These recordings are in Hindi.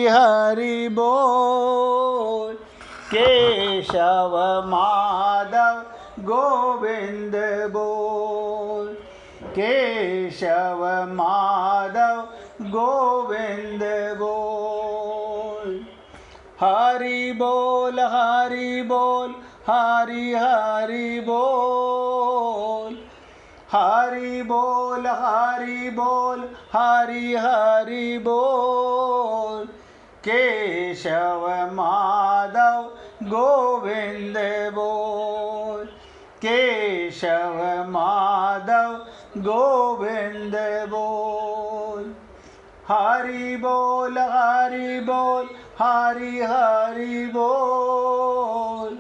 हरि बोल। केशव माधव गोविंद बोल। केशव माधव गोविंद बोल। हरि बोल हरि बोल हरि हरि बोल। हरि बोल हरि बोल हरि हरि बोल। केशव माधव गोविंद बोल। केशव माधव गोविंद बोल। हरि बोल हरि बोल हरि हरि बोल।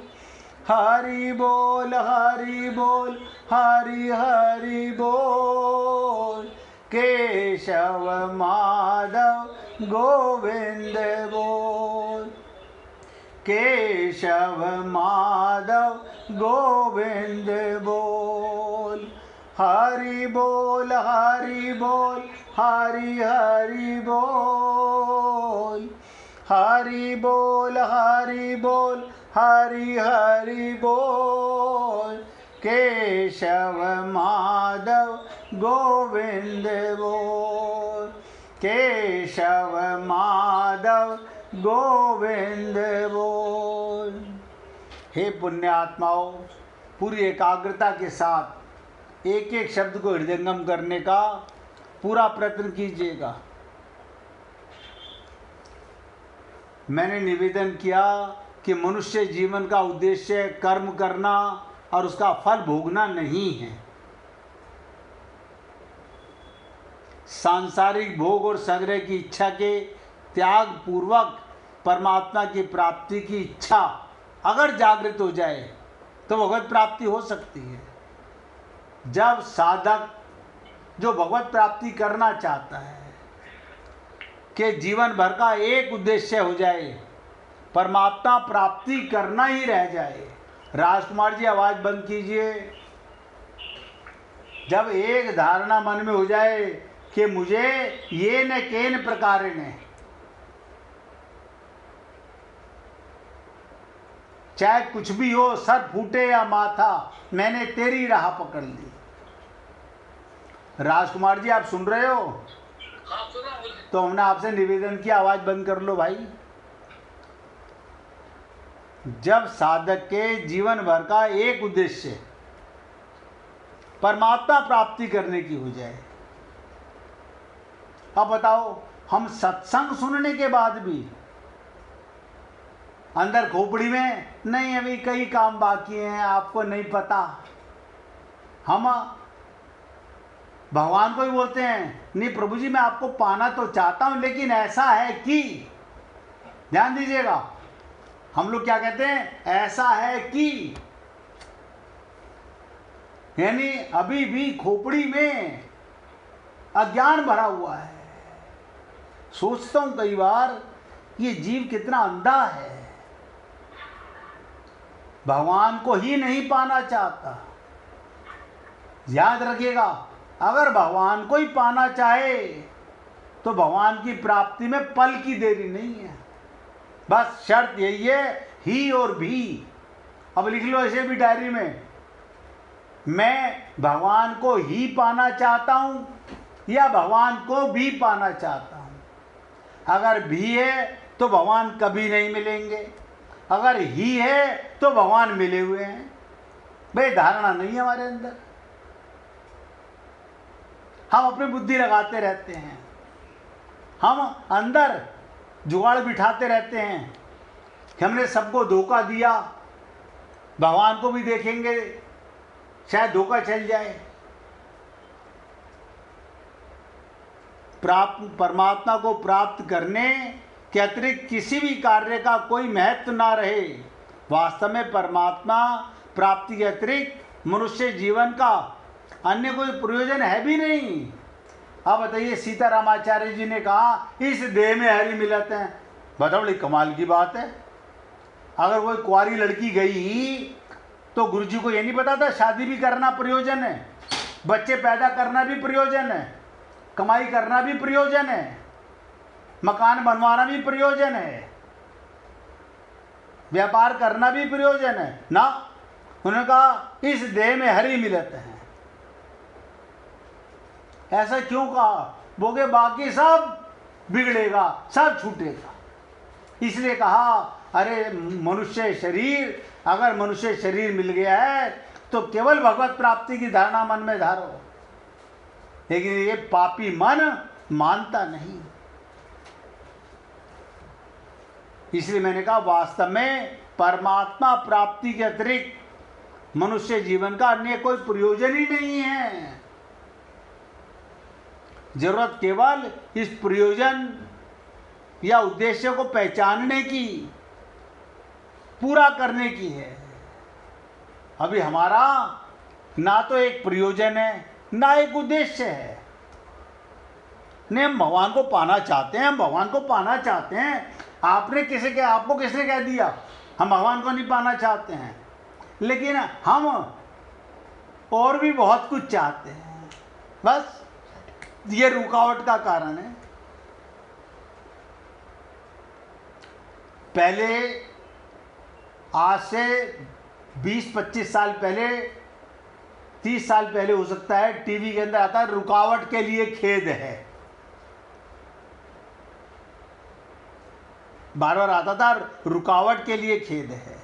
हरि बोल हरि बोल हरि हरि बोल। केशव माधव गोविंद बोल। केशव माधव गोविंद बोल। हरि बोल हरि बोल हरि हरि बोल। हरि बोल हरि बोल हरि हरि बोल। केशव माधव गोविंद बोल। केशव माधव गोविंद बोल। हे पुण्यात्माओं, पूरी एकाग्रता के साथ एक एक शब्द को हृदयंगम करने का पूरा प्रयत्न कीजिएगा। मैंने निवेदन किया कि मनुष्य जीवन का उद्देश्य कर्म करना और उसका फल भोगना नहीं है। सांसारिक भोग और संग्रह की इच्छा के त्याग पूर्वक परमात्मा की प्राप्ति की इच्छा अगर जागृत हो जाए तो भगवत प्राप्ति हो सकती है। जब साधक जो भगवत प्राप्ति करना चाहता है कि जीवन भर का एक उद्देश्य हो जाए, परमात्मा प्राप्ति करना ही रह जाए। राजकुमार जी आवाज बंद कीजिए। जब एक धारणा मन में हो जाए कि मुझे ये न केन प्रकार ने, चाहे कुछ भी हो, सर फूटे या माथा, मैंने तेरी राह पकड़ ली। राजकुमार जी आप सुन रहे हो? हाँ, सुना। तो हमने आपसे निवेदन किया, आवाज बंद कर लो भाई। जब साधक के जीवन भर का एक उद्देश्य परमात्मा प्राप्ति करने की हो जाए, अब बताओ, हम सत्संग सुनने के बाद भी अंदर खोपड़ी में नहीं, अभी कई काम बाकी हैं, आपको नहीं पता। हम भगवान को ही बोलते हैं, नहीं प्रभु जी मैं आपको पाना तो चाहता हूं, लेकिन ऐसा है कि, ध्यान दीजिएगा, हम लोग क्या कहते हैं, ऐसा है कि, यानी अभी भी खोपड़ी में अज्ञान भरा हुआ है। सोचता हूं कई बार ये जीव कितना अंधा है, भगवान को ही नहीं पाना चाहता। याद रखिएगा, अगर भगवान को ही पाना चाहे तो भगवान की प्राप्ति में पल की देरी नहीं है। बस शर्त यही है, ही और भी। अब लिख लो ऐसे भी डायरी में, मैं भगवान को ही पाना चाहता हूं या भगवान को भी पाना चाहता हूं। अगर भी है तो भगवान कभी नहीं मिलेंगे, अगर ही है तो भगवान मिले हुए हैं। भाई धारणा नहीं है हमारे अंदर, हम अपनी बुद्धि लगाते रहते हैं, हम अंदर जुगाड़ बिठाते रहते हैं कि हमने सबको धोखा दिया, भगवान को भी देखेंगे शायद धोखा चल जाए। परमात्मा को प्राप्त करने के अतिरिक्त किसी भी कार्य का कोई महत्व ना रहे। वास्तव में परमात्मा प्राप्ति के अतिरिक्त मनुष्य जीवन का अन्य कोई प्रयोजन है भी नहीं। अब बताइए, सीतारामाचार्य जी ने कहा इस देह में हरि मिलत है, बताओ बड़ी कमाल की बात है। अगर कोई कुंवारी लड़की गई तो गुरुजी को ये नहीं पता था शादी भी करना प्रयोजन है, बच्चे पैदा करना भी प्रयोजन है, कमाई करना भी प्रयोजन है, मकान बनवाना भी प्रयोजन है, व्यापार करना भी प्रयोजन है ना। उन्होंने कहा इस देह में हरि मिलत है। ऐसा क्यों कहा? बोले बाकी सब बिगड़ेगा, सब छूटेगा। इसलिए कहा अरे मनुष्य शरीर, अगर मनुष्य शरीर मिल गया है तो केवल भगवत प्राप्ति की धारणा मन में धारो। लेकिन ये पापी मन मानता नहीं। इसलिए मैंने कहा वास्तव में परमात्मा प्राप्ति के अतिरिक्त मनुष्य जीवन का अन्य कोई प्रयोजन ही नहीं है। जरूरत केवल इस प्रयोजन या उद्देश्य को पहचानने की, पूरा करने की है। अभी हमारा ना तो एक प्रयोजन है ना एक उद्देश्य है। नहीं, हम भगवान को पाना चाहते हैं, हम भगवान को पाना चाहते हैं। आपको किसने कह दिया हम भगवान को नहीं पाना चाहते हैं? लेकिन हम और भी बहुत कुछ चाहते हैं। बस ये रुकावट का कारण है। पहले आज से 20-25 साल पहले, 30 साल पहले हो सकता है, टीवी के अंदर आता है रुकावट के लिए खेद है। बार बार आता था रुकावट के लिए खेद है।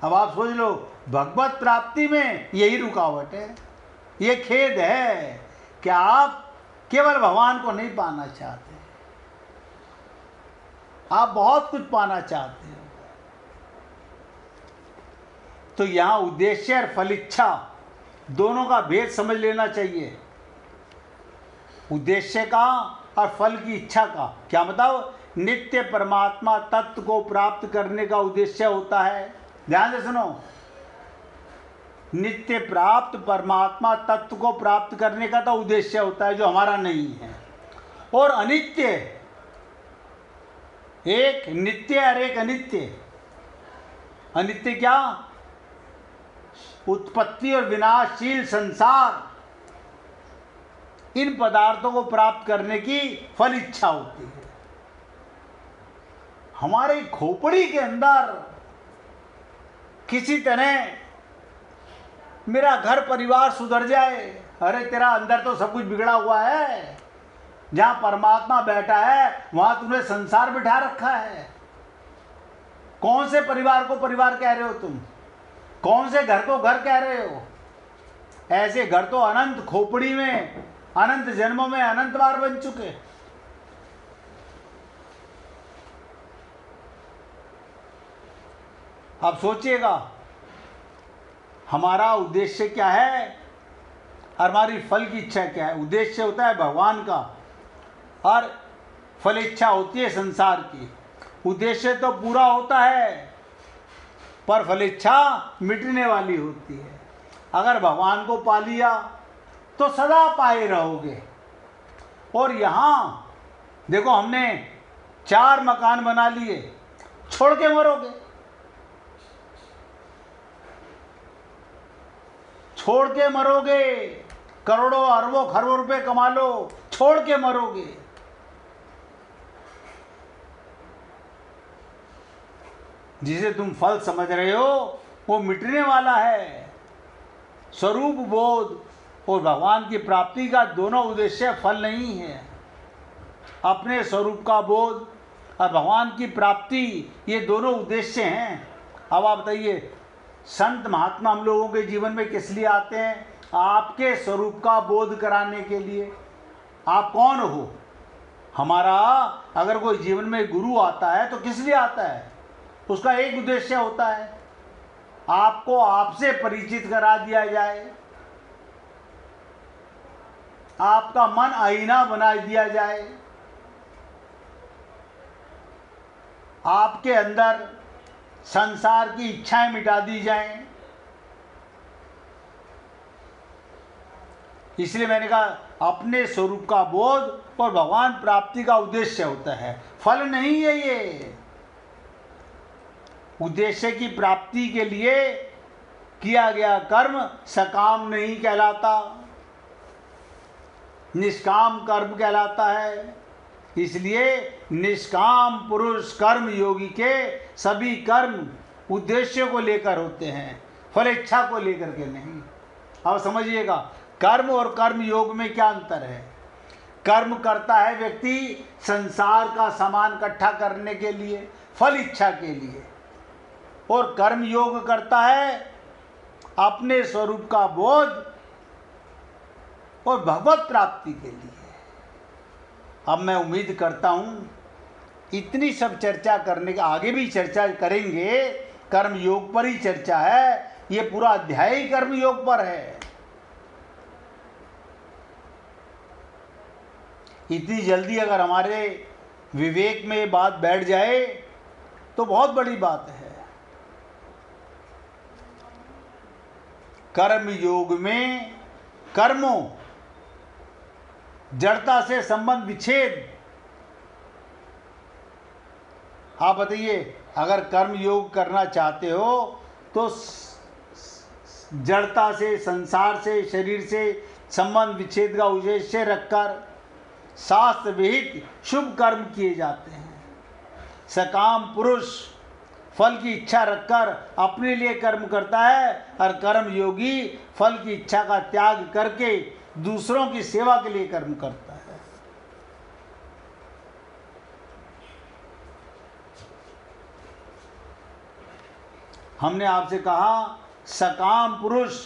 अब आप सोच लो भगवत प्राप्ति में यही रुकावट है, ये खेद है कि आप केवल भगवान को नहीं पाना चाहते, आप बहुत कुछ पाना चाहते हो। तो यहां उद्देश्य और फल इच्छा दोनों का भेद समझ लेना चाहिए। उद्देश्य का और फल की इच्छा का क्या मतलब? नित्य परमात्मा तत्व को प्राप्त करने का उद्देश्य होता है। ध्यान से सुनो, नित्य प्राप्त परमात्मा तत्व को प्राप्त करने का तो उद्देश्य होता है जो हमारा नहीं है। और अनित्य, एक नित्य और एक अनित्य। अनित्य क्या? उत्पत्ति और विनाशशील संसार, इन पदार्थों को प्राप्त करने की फल इच्छा होती है। हमारे खोपड़ी के अंदर किसी तरह मेरा घर परिवार सुधर जाए। अरे तेरा अंदर तो सब कुछ बिगड़ा हुआ है। जहां परमात्मा बैठा है वहां तुमने संसार बिठा रखा है। कौन से परिवार को परिवार कह रहे हो तुम? कौन से घर को घर कह रहे हो? ऐसे घर तो अनंत खोपड़ी में, अनंत जन्मों में अनंत बार बन चुके। अब सोचिएगा हमारा उद्देश्य क्या है और हमारी फल की इच्छा क्या है। उद्देश्य होता है भगवान का और फल इच्छा होती है संसार की। उद्देश्य तो पूरा होता है पर फल इच्छा मिटने वाली होती है। अगर भगवान को पा लिया तो सदा पाए रहोगे। और यहाँ देखो हमने 4 मकान बना लिए, छोड़ के मरोगे, छोड़ के मरोगे। करोड़ों अरबों खरबों रुपए कमा लो, छोड़ के मरोगे। जिसे तुम फल समझ रहे हो वो मिटने वाला है। स्वरूप बोध और भगवान की प्राप्ति का दोनों उद्देश्य फल नहीं है। अपने स्वरूप का बोध और भगवान की प्राप्ति, ये दोनों उद्देश्य हैं। अब आप बताइए संत महात्मा हम लोगों के जीवन में किस लिए आते हैं? आपके स्वरूप का बोध कराने के लिए। आप कौन हो? हमारा अगर कोई जीवन में गुरु आता है तो किस लिए आता है? उसका एक उद्देश्य होता है, आपको आपसे परिचित करा दिया जाए, आपका मन आईना बना दिया जाए, आपके अंदर संसार की इच्छाएं मिटा दी जाएं। इसलिए मैंने कहा अपने स्वरूप का बोध और भगवान प्राप्ति का उद्देश्य होता है, फल नहीं है। ये उद्देश्य की प्राप्ति के लिए किया गया कर्म सकाम नहीं कहलाता। निष्काम कर्म कहलाता है। इसलिए निष्काम पुरुष कर्म योगी के सभी कर्म उद्देश्य को लेकर होते हैं, फल इच्छा को लेकर के नहीं। अब समझिएगा कर्म और कर्म योग में क्या अंतर है। कर्म करता है व्यक्ति संसार का सामान इकट्ठा करने के लिए, फल इच्छा के लिए, और कर्म योग करता है अपने स्वरूप का बोध और भगवत प्राप्ति के लिए। अब मैं उम्मीद करता हूँ इतनी सब चर्चा करने के आगे भी चर्चा करेंगे, कर्म योग पर ही चर्चा है, ये पूरा अध्याय ही कर्म योग पर है। इतनी जल्दी अगर हमारे विवेक में ये बात बैठ जाए तो बहुत बड़ी बात है। कर्म योग में कर्मों, जड़ता से संबंध विच्छेद। आप बताइए, अगर कर्म योग करना चाहते हो तो जड़ता से, संसार से, शरीर से संबंध विच्छेद का उद्देश्य रखकर शास्त्र विहित शुभ कर्म किए जाते हैं। सकाम पुरुष फल की इच्छा रखकर अपने लिए कर्म करता है, और कर्म योगी फल की इच्छा का त्याग करके दूसरों की सेवा के लिए कर्म करता है। हमने आपसे कहा सकाम पुरुष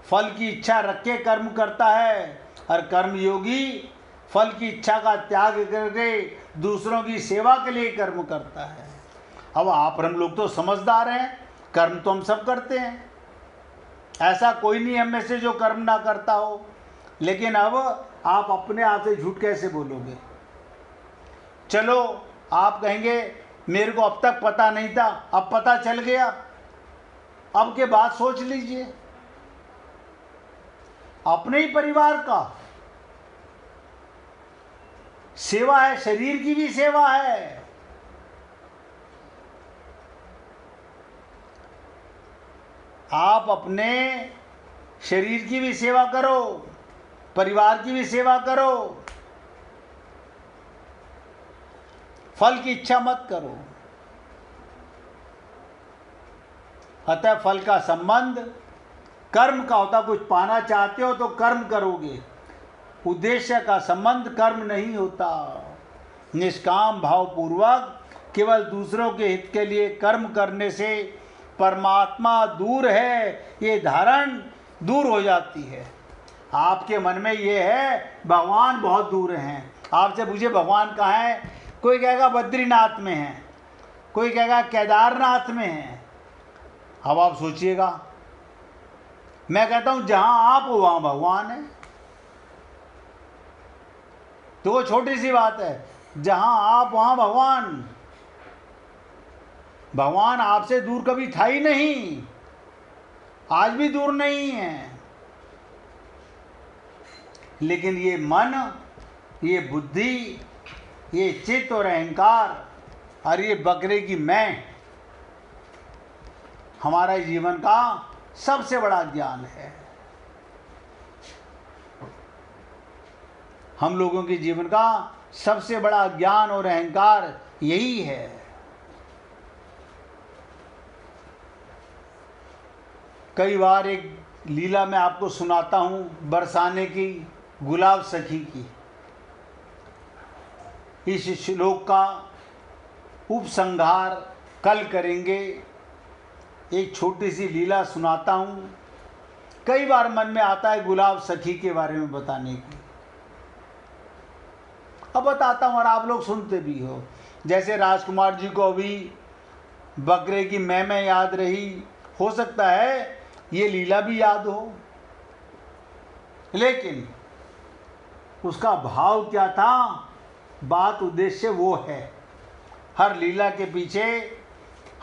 फल की इच्छा रख के कर्म करता है, और कर्म योगी फल की इच्छा का त्याग करके दूसरों की सेवा के लिए कर्म करता है। अब आप हम लोग तो समझदार हैं, कर्म तो हम सब करते हैं, ऐसा कोई नहीं हम में से जो कर्म ना करता हो। लेकिन अब आप अपने आप से झूठ कैसे बोलोगे। चलो आप कहेंगे मेरे को अब तक पता नहीं था, अब पता चल गया, अब के बाद सोच लीजिए। अपने ही परिवार का सेवा है, शरीर की भी सेवा है। आप अपने शरीर की भी सेवा करो, परिवार की भी सेवा करो, फल की इच्छा मत करो। अतः फल का संबंध कर्म का होता। कुछ पाना चाहते हो तो कर्म करोगे, उद्देश्य का संबंध कर्म नहीं होता। निष्काम भाव पूर्वक केवल दूसरों के हित के लिए कर्म करने से परमात्मा दूर है, ये धारण दूर हो जाती है। आपके मन में ये है भगवान बहुत दूर हैं। आपसे पूछे भगवान कहाँ है, कोई कहेगा बद्रीनाथ में है, कोई कहेगा केदारनाथ में है। अब आप सोचिएगा, मैं कहता हूँ जहाँ आप हो वहाँ भगवान है। तो वो छोटी सी बात है, जहाँ आप वहाँ भगवान। भगवान आपसे दूर कभी था ही नहीं, आज भी दूर नहीं है। लेकिन ये मन, ये बुद्धि, ये चित्त और अहंकार और ये बकरे की मैं हमारा जीवन का सबसे बड़ा ज्ञान है। हम लोगों के जीवन का सबसे बड़ा ज्ञान और अहंकार यही है। कई बार एक लीला मैं आपको सुनाता हूँ बरसाने की, गुलाब सखी की। इस श्लोक का उपसंहार कल करेंगे। एक छोटी सी लीला सुनाता हूँ। कई बार मन में आता है गुलाब सखी के बारे में बताने की, अब बताता हूँ और आप लोग सुनते भी हो। जैसे राजकुमार जी को अभी बकरे की मैं याद रही, हो सकता है ये लीला भी याद हो, लेकिन उसका भाव क्या था, बात उद्देश्य वो है। हर लीला के पीछे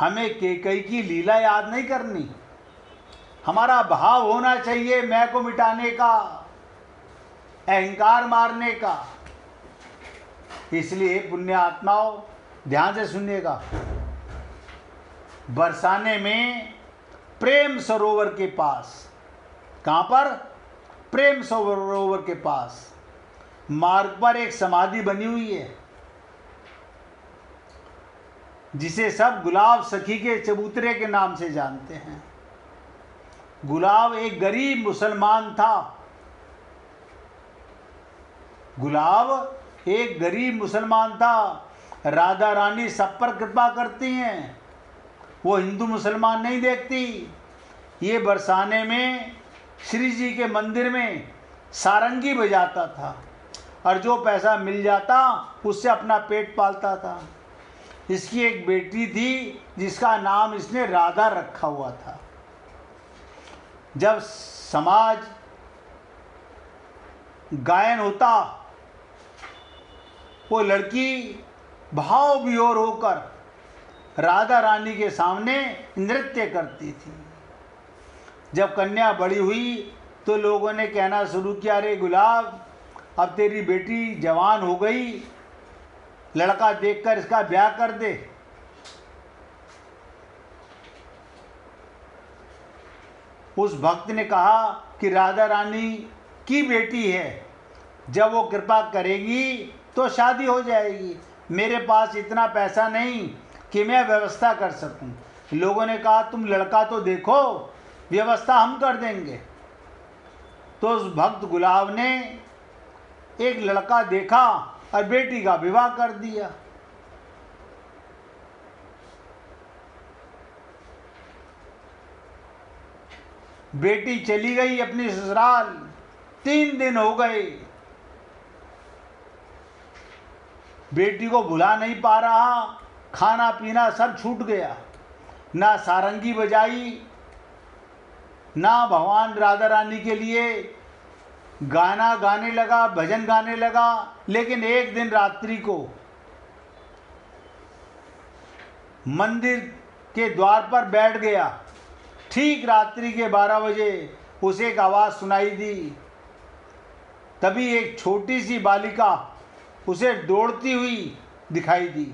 हमें कैकई की लीला याद नहीं करनी, हमारा भाव होना चाहिए मैं को मिटाने का, अहंकार मारने का। इसलिए पुण्य आत्माओं ध्यान से सुनिएगा। बरसाने में प्रेम सरोवर के पास, कहाँ पर, प्रेम सरोवर के पास मार्ग पर एक समाधि बनी हुई है, जिसे सब गुलाब सखी के चबूतरे के नाम से जानते हैं। गुलाब एक गरीब मुसलमान था। गुलाब एक गरीब मुसलमान था। राधा रानी सब पर कृपा करती हैं, वो हिंदू मुसलमान नहीं देखती। ये बरसाने में श्री जी के मंदिर में सारंगी बजाता था और जो पैसा मिल जाता उससे अपना पेट पालता था। इसकी एक बेटी थी जिसका नाम इसने राधा रखा हुआ था। जब समाज गायन होता, वो लड़की भाव विभोर होकर राधा रानी के सामने नृत्य करती थी। जब कन्या बड़ी हुई तो लोगों ने कहना शुरू किया, अरे गुलाब, अब तेरी बेटी जवान हो गई, लड़का देखकर इसका ब्याह कर दे। उस भक्त ने कहा कि राधा रानी की बेटी है, जब वो कृपा करेगी तो शादी हो जाएगी। मेरे पास इतना पैसा नहीं कि मैं व्यवस्था कर सकूं। लोगों ने कहा, तुम लड़का तो देखो, व्यवस्था हम कर देंगे। तो उस भक्त गुलाब ने एक लड़का देखा और बेटी का विवाह कर दिया। बेटी चली गई अपनी ससुराल। 3 दिन हो गए, बेटी को भुला नहीं पा रहा। खाना पीना सब छूट गया, ना सारंगी बजाई, ना भगवान राधा रानी के लिए गाना गाने लगा, भजन गाने लगा। लेकिन एक दिन रात्रि को मंदिर के द्वार पर बैठ गया। ठीक रात्रि के 12 बजे उसे एक आवाज़ सुनाई दी। तभी एक छोटी सी बालिका उसे दौड़ती हुई दिखाई दी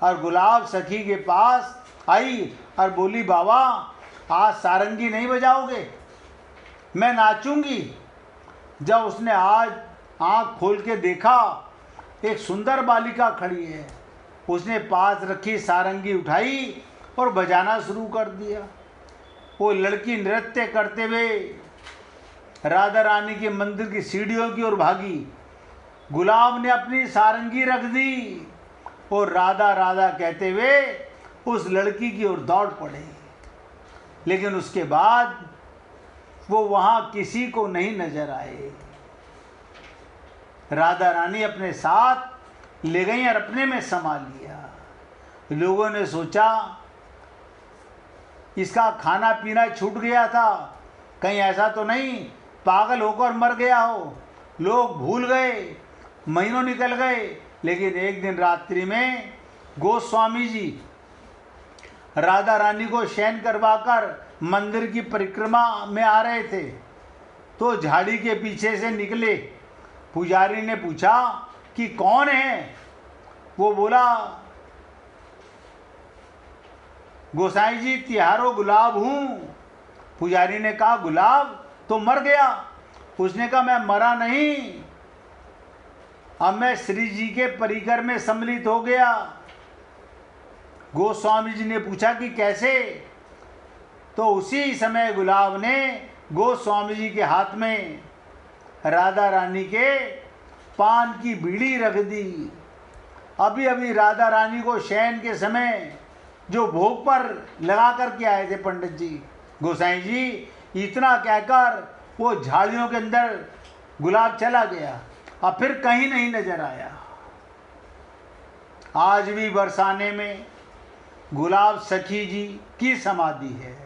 और गुलाब सखी के पास आई और बोली, बाबा आज सारंगी नहीं बजाओगे? मैं नाचूंगी। जब उसने आज आँख खोल के देखा, एक सुंदर बालिका खड़ी है। उसने पास रखी सारंगी उठाई और बजाना शुरू कर दिया। वो लड़की नृत्य करते हुए राधा रानी के मंदिर की सीढ़ियों की ओर भागी। गुलाब ने अपनी सारंगी रख दी और राधा राधा कहते हुए उस लड़की की ओर दौड़ पड़े। लेकिन उसके बाद वो वहां किसी को नहीं नजर आए। राधा रानी अपने साथ ले गई और अपने में समा लिया। लोगों ने सोचा इसका खाना पीना छूट गया था, कहीं ऐसा तो नहीं पागल होकर मर गया हो। लोग भूल गए, महीनों निकल गए। लेकिन एक दिन रात्रि में गोस्वामी जी राधा रानी को शयन करवाकर मंदिर की परिक्रमा में आ रहे थे, तो झाड़ी के पीछे से निकले। पुजारी ने पूछा कि कौन है? वो बोला, गोसाई जी तिहारो गुलाब हूँ। पुजारी ने कहा, गुलाब तो मर गया। उसने कहा, मैं मरा नहीं, अब मैं श्री जी के परिकर में सम्मिलित हो गया। गोस्वामी जी ने पूछा कि कैसे? तो उसी समय गुलाब ने गोस्वामी जी के हाथ में राधा रानी के पान की बीड़ी रख दी। अभी अभी राधा रानी को शयन के समय जो भोग पर लगा करके आए थे पंडित जी, गोसाई जी, इतना कहकर वो झाड़ियों के अंदर गुलाब चला गया और फिर कहीं नहीं नजर आया। आज भी बरसाने में गुलाब सखी जी की समाधि है,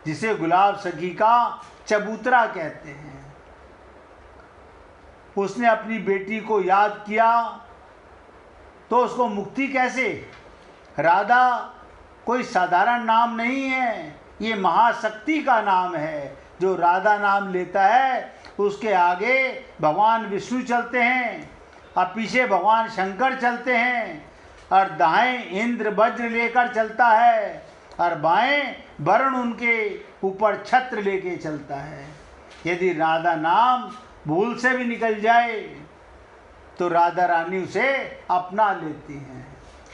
जिसे गुलाब सखी का चबूतरा कहते हैं। उसने अपनी बेटी को याद किया तो उसको मुक्ति कैसे? राधा कोई साधारण नाम नहीं है, ये महाशक्ति का नाम है। जो राधा नाम लेता है उसके आगे भगवान विष्णु चलते हैं और पीछे भगवान शंकर चलते हैं, और दाएं इंद्र वज्र लेकर चलता है और बाएं वरुण उनके ऊपर छत्र लेके चलता है। यदि राधा नाम भूल से भी निकल जाए तो राधा रानी उसे अपना लेती हैं।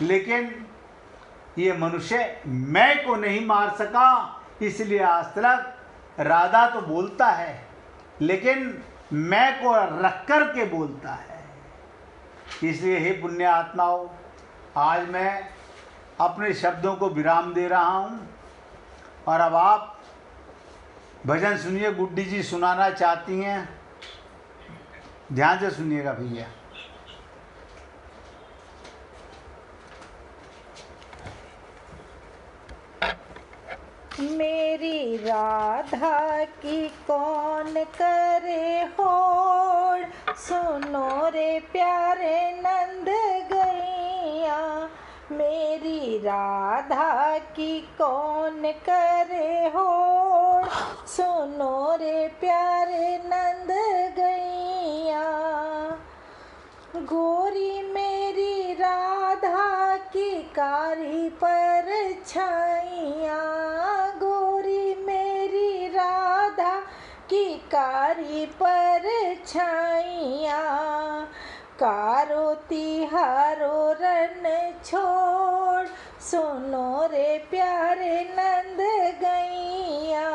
लेकिन ये मनुष्य मैं को नहीं मार सका, इसलिए आज तक राधा तो बोलता है लेकिन मैं को रख कर के बोलता है। इसलिए हे पुण्य आत्माओं, आज मैं अपने शब्दों को विराम दे रहा हूँ और अब आप भजन सुनिए। गुड्डी जी सुनाना चाहती हैं, ध्यान से सुनिएगा भैया। मेरी राधा की कौन करे होड़, सुनो रे प्यारे नंद गैया। मेरी राधा की कौन करे होड़, सुनो रे प्यारे नंद गैया। गोरी मेरी राधा की कारी पर छाइया, गोरी मेरी राधा की कारी पर छाइया। कारो तिहारो रन छोड़, सुनो रे प्यारे नंद गैया।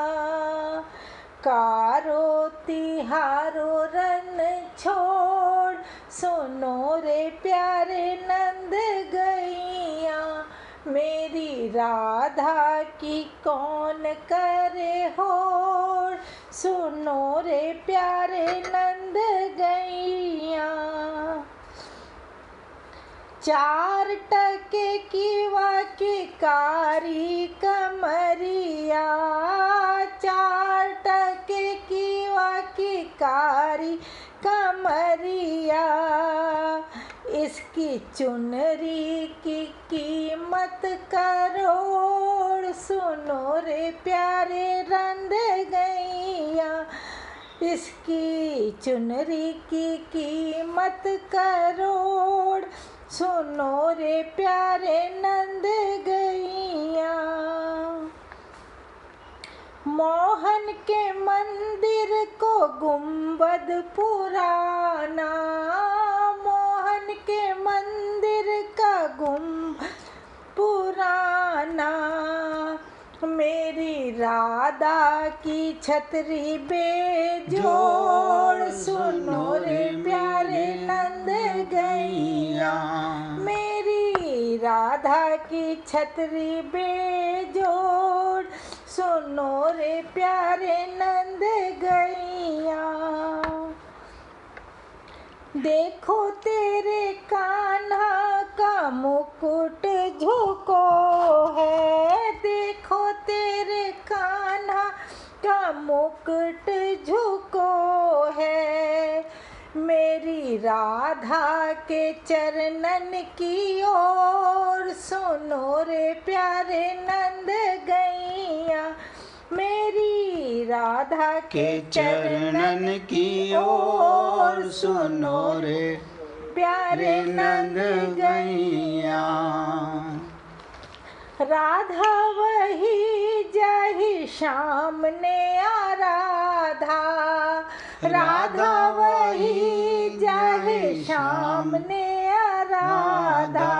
कारो तिहारो रन छोड़, सुनो रे प्यारे नंद गैया। मेरी राधा की कौन करे होड़, सुनो रे प्यारे नंद गैया। चार टके की वाकी कारी कमरिया, चार टके की वाकी कारी कमरिया। इसकी चुनरी की कीमत करोड़, सुनो रे प्यारे नंद गैया। इसकी चुनरी की कीमत करोड़, सुनो रे प्यारे नंद गैया। मोहन के मंदिर को गुंबद पुराना, मोहन के मंदिर का गुंबद पुराना। मेरी राधा की छतरी बेजोड़, सुनो रे प्यारे नंद गैया। मेरी राधा की छतरी बेजोड़, सुनो रे प्यारे नंद गैया। देखो तेरे कान्हा का मुकुट झुको है, देखो तेरे कान्हा का मुकुट झुको है। मेरी राधा के चरणन की ओर, सुनो रे प्यारे नंद गैया। मेरी राधा के चरणन की ओर, सुनो रे प्यारे नंद गैया। राधा वही जाहि श्याम ने आराधा, राधा वही जाहि श्याम ने आराधा।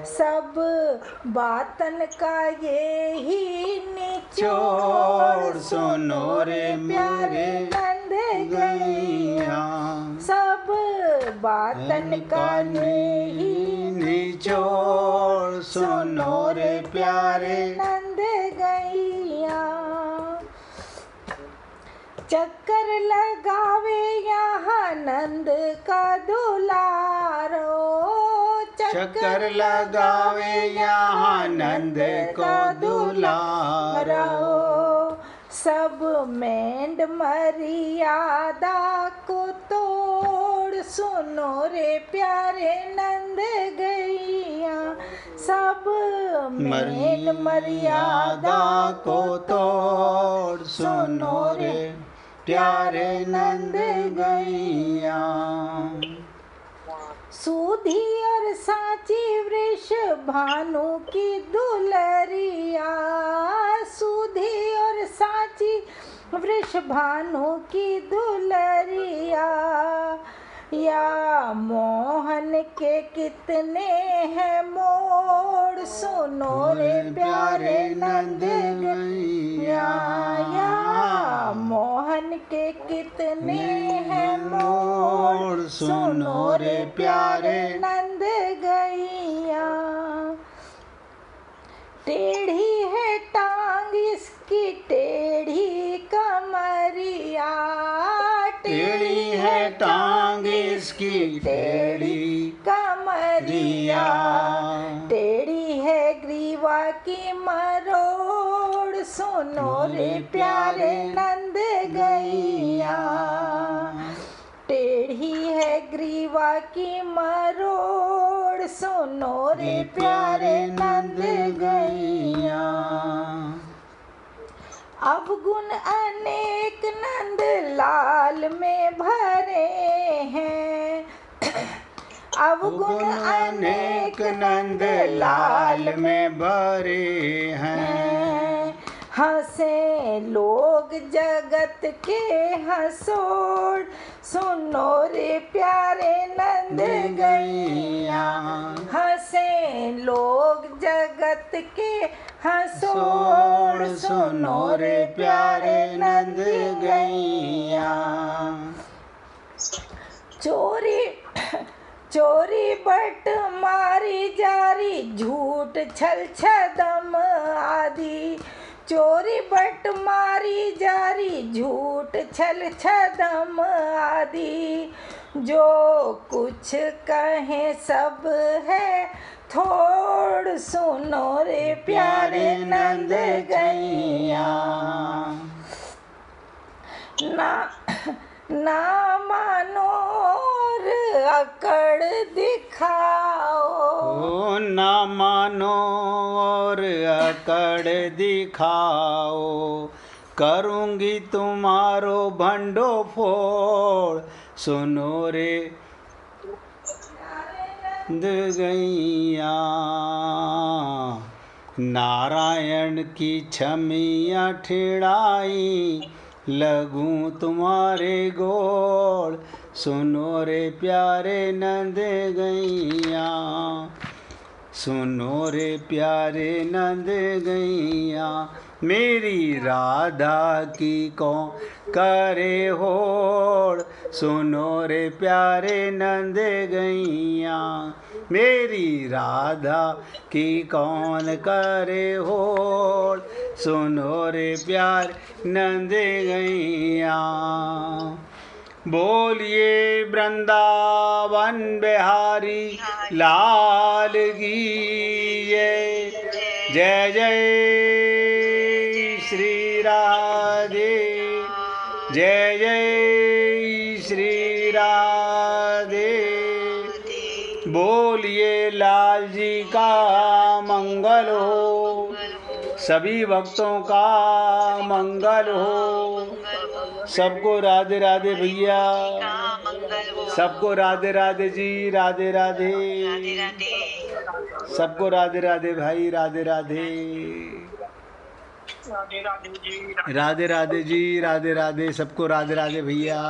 सब बातन का ये ही निचोड़, सुनो रे प्यारे नंद गैया। सब बातन का ये ही निचोड़, सुनो रे प्यारे नंद गैया। चक्कर लगावे यहाँ नंद का दुलारो, चक्कर लगावे यहाँ नंद का दुलारो। सब मेंढ मर्यादा को तोड़, सुनो रे प्यारे नंद गैया। सब मेंढ मर्यादा को तोड़, सुनो रे प्यारे नंद गैया। सूधी और सांची वृष भानु की दुलरिया, सूधी और सांची वृष भानु की दुलरिया। या मोहन के कितने हैं मोड़, सुनो रे प्यारे नंद गैया। या मोहन के कितने हैं मोड़, सुनो रे प्यारे नंद गैया। टेढ़ी है टांग इसकी टेढ़ी कमरिया, टेढ़ी है टांग इसकी टेढ़ी कमरिया। टेढ़ी है ग्रीवा की मरोड़, सुनो रे प्यारे नंद गैया। टेढ़ी है ग्रीवा की मरोड़, सुनो रे प्यारे नंद गैया। अवगुण अनेक नंद लाल में भरे हैं, अवगुण अनेक नंद लाल में भरे हैं। हंसे लोग जगत के हंसोड़, सुनो रे प्यारे नंद गैया। हंसे लोग जगत के हंसोड़, सुनो रे प्यारे नंद गैया। चोरी चोरी बट मारी जारी, झूठ छल छदम आदि। चोरी बट मारी जारी, झूठ छल छदम आदि। जो कुछ कहें सब है थोड़, सुनो रे प्यारे नंद गैया। ना मानो और अकड़ दिखाओ, ओ ना मानो और अकड़ दिखाओ। करूँगी तुम्हारो भंडो फोड़, सुनो रे नंद गैया। नारायण की छमिया ठिड़ाई, लगूं तुम्हारे गोड़, सुनो रे प्यारे नंद गैया। सुनो रे प्यारे नंद गैया। मेरी राधा की कौन करे होड़, सुनो रे प्यारे नंद गैया। मेरी राधा की कौन करे होड़, सुनो रे प्यारे नंद गैया। बोलिए वृंदावन बिहारी लाल की जय। जय जय श्री राधे, जय जय श्री राधे। बोलिए लाल जी का मंगल हो, सभी भक्तों का मंगल हो। सबको राधे राधे भैया, सबको राधे राधे जी, राधे राधे। सबको राधे राधे भाई, राधे राधे। राधे राधे जी, राधे राधे। सबको राधे राधे भैया।